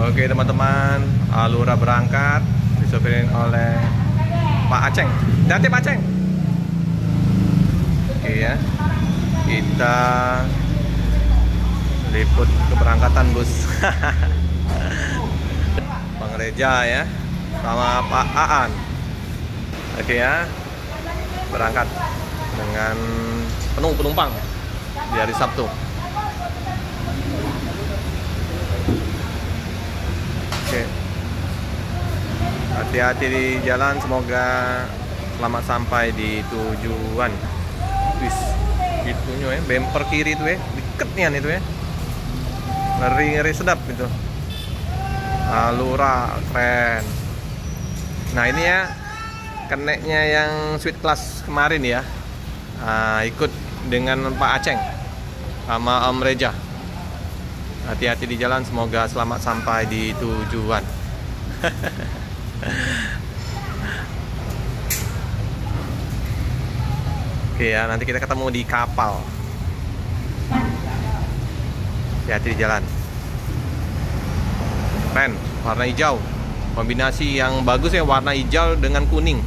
Oke teman-teman, Alura berangkat disupirin oleh Pak Aceng. Hati Pak Aceng. Oke ya, kita liput keberangkatan bus. Bang Reja ya, sama Pak Aan. Oke ya, berangkat dengan penuh penumpang di hari Sabtu. Oke, hati-hati di jalan, semoga selamat sampai di tujuan. Wis, itunya ya, bumper kiri itu ya, deket nih itu ya, ngeri-ngeri sedap itu. Alura keren. Nah ini ya, keneknya yang Sweet Class kemarin ya, ikut dengan Pak Aceng sama Om Reja. Hati-hati di jalan, semoga selamat sampai di tujuan. Oke ya, nanti kita ketemu di kapal. Hati-hati di jalan. Keren, warna hijau. Kombinasi yang bagus ya, warna hijau dengan kuning.